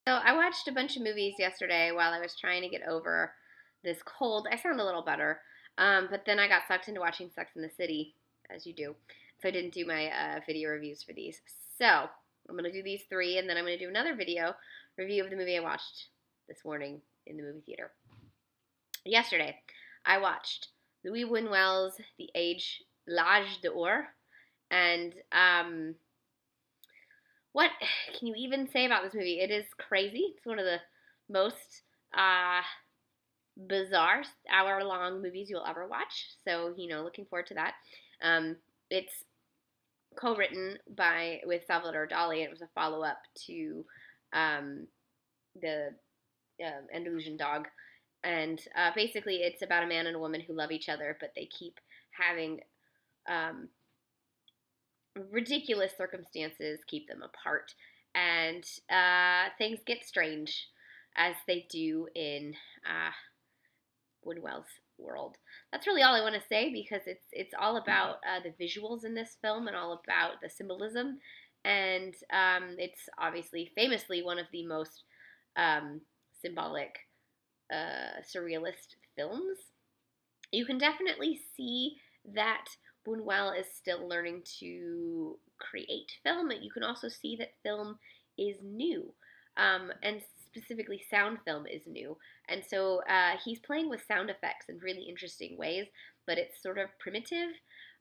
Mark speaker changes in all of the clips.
Speaker 1: So I watched a bunch of movies yesterday while I was trying to get over this cold. I sound a little better, but then I got sucked into watching Sex in the City, as you do. So I didn't do my video reviews for these. So I'm going to do these three, and then I'm going to do another video review of the movie I watched this morning in the movie theater. Yesterday, I watched Louis Buñuel's L'Age d'Or, and what can you even say about this movie? It is crazy. It's one of the most uh, bizarre hour-long movies you'll ever watch. So, looking forward to that. It's co-written with Salvador Dali, and it was a follow-up to the Andalusian Dog. And basically, it's about a man and a woman who love each other, but they keep having ridiculous circumstances keep them apart, and things get strange, as they do in Buñuel's world. That's really all I want to say, because it's all about the visuals in this film and all about the symbolism, and it's obviously famously one of the most symbolic surrealist films. You can definitely see that Buñuel is still learning to create film. You can also see that film is new, and specifically sound film is new. And so he's playing with sound effects in really interesting ways, but it's sort of primitive.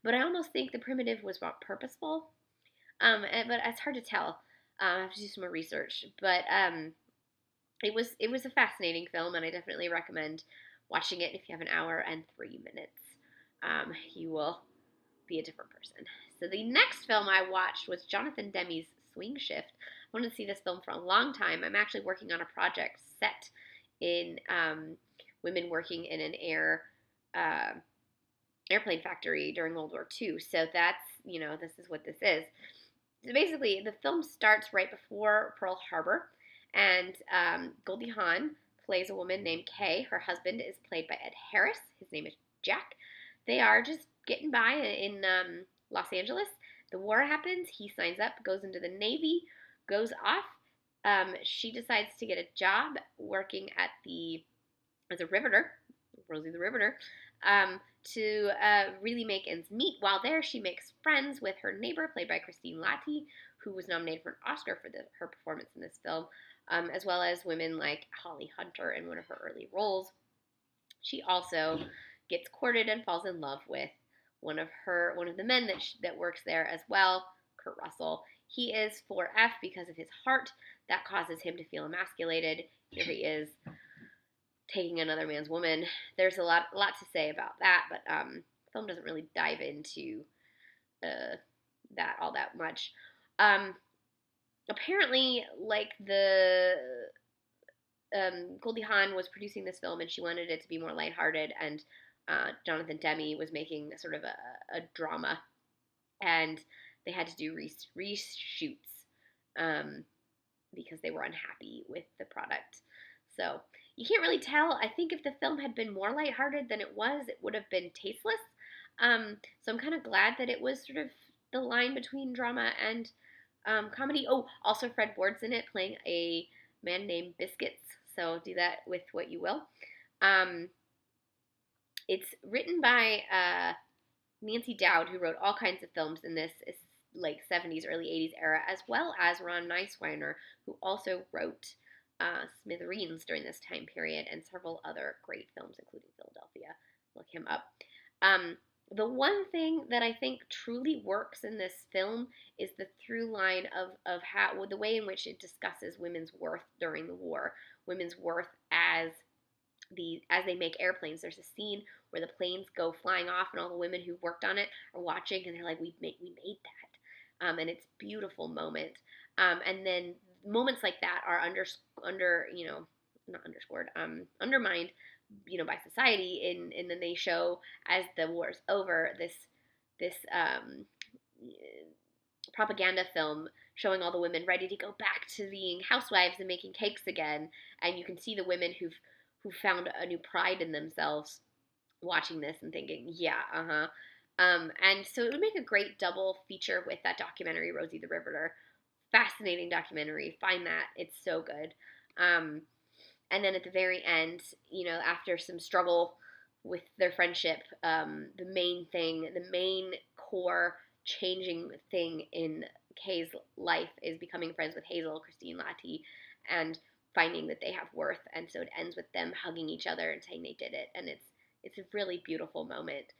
Speaker 1: But I almost think the primitive was not purposeful. But it's hard to tell. I have to do some more research. But it was a fascinating film, and I definitely recommend watching it if you have an hour and 3 minutes. You will be a different person. So the next film I watched was Jonathan Demme's Swing Shift. I wanted to see this film for a long time. I'm actually working on a project set in women working in an airplane factory during World War II. So that's, this is what this is. So basically, the film starts right before Pearl Harbor, and Goldie Hawn plays a woman named Kay. Her husband is played by Ed Harris. His name is Jack. They are just getting by in Los Angeles. The war happens. He signs up, goes into the Navy, goes off. She decides to get a job working as a riveter, Rosie the Riveter, to really make ends meet. While there, she makes friends with her neighbor, played by Christine Lahti, who was nominated for an Oscar for her performance in this film, as well as women like Holly Hunter in one of her early roles. She also gets courted and falls in love with one of the men that works there as well, Kurt Russell. He is 4F because of his heart. That causes him to feel emasculated. Here he is taking another man's woman. There's a lot to say about that, but the film doesn't really dive into that all that much. Apparently, like Goldie Hawn was producing this film, and she wanted it to be more lighthearted, and Jonathan Demme was making sort of a drama, and they had to do reshoots because they were unhappy with the product. So you can't really tell. I think if the film had been more lighthearted than it would have been tasteless. So I'm kind of glad that it was sort of the line between drama and comedy. Oh, also Fred Ward's in it, playing a man named Biscuits. So do that with what you will. It's written by Nancy Dowd, who wrote all kinds of films in this like 70s, early 80s era, as well as Ron Neisweiner, who also wrote Smithereens during this time period, and several other great films, including Philadelphia. Look him up. The one thing that I think truly works in this film is the through line of how the way in which it discusses women's worth during the war, women's worth as they make airplanes. There's a scene where the planes go flying off, and all the women who worked on it are watching, and they're like, we made that, and it's a beautiful moment. And then moments like that are undermined, by society, and then they show, as the war's over, this propaganda film showing all the women ready to go back to being housewives and making cakes again, and you can see the women who found a new pride in themselves watching this and thinking, yeah, and so it would make a great double feature with that documentary, Rosie the Riveter. Fascinating documentary. Find that. It's so good. And then at the very end, you know, after some struggle with their friendship, the main core changing thing in Kay's life is becoming friends with Hazel, Christine Latty, and finding that they have worth. And so it ends with them hugging each other and saying they did it. And it's a really beautiful moment.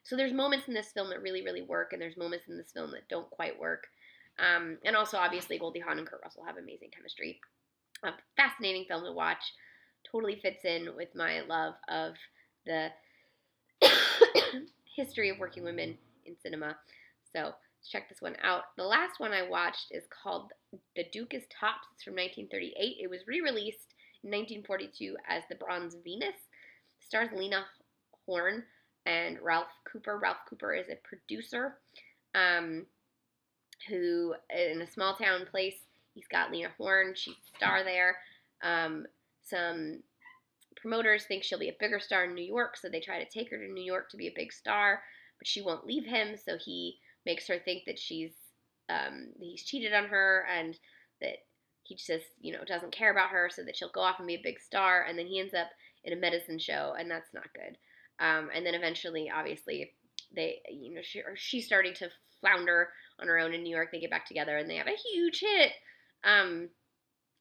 Speaker 1: So there's moments in this film that really, really work, and there's moments in this film that don't quite work. And also, obviously, Goldie Hawn and Kurt Russell have amazing chemistry. A fascinating film to watch. Totally fits in with my love of the history of working women in cinema. So let's check this one out. The last one I watched is called The Duke is Tops. It's from 1938. It was re-released in 1942 as The Bronze Venus. It stars Lena Horne and Ralph Cooper. Ralph Cooper is a producer who, in a small town place, he's got Lena Horne. She's the star there. Some promoters think she'll be a bigger star in New York, so they try to take her to New York to be a big star, but she won't leave him, so he makes her think that he's cheated on her and that he just, you know, doesn't care about her, so that she'll go off and be a big star, and then he ends up in a medicine show, and that's not good. And then eventually, obviously, they, you know, she's starting to flounder on her own in New York. They get back together, and they have a huge hit.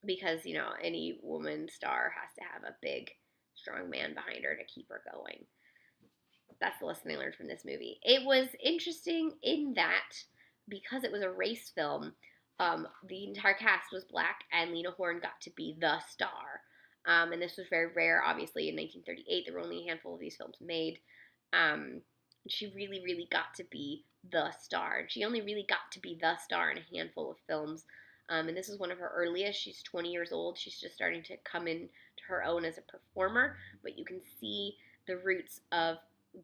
Speaker 1: Because, you know, any woman star has to have a big, strong man behind her to keep her going. That's the lesson I learned from this movie. It was interesting in that, because it was a race film, the entire cast was black, and Lena Horne got to be the star. And this was very rare, obviously, in 1938. There were only a handful of these films made. She really, really got to be the star. She only really got to be the star in a handful of films. And this is one of her earliest. She's 20 years old. She's just starting to come into her own as a performer, but you can see the roots of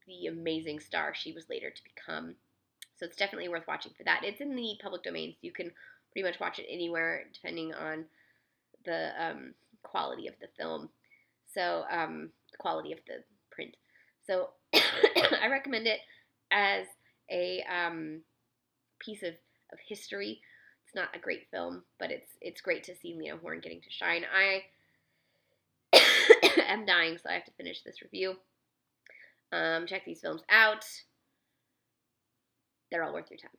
Speaker 1: the amazing star she was later to become. So it's definitely worth watching for that. It's in the public domain, so you can pretty much watch it anywhere, depending on the quality of the film. So, quality of the print. So, I recommend it as a piece of history. It's not a great film, but it's great to see Lena Horne getting to shine. I am dying, so I have to finish this review. Check these films out. They're all worth your time.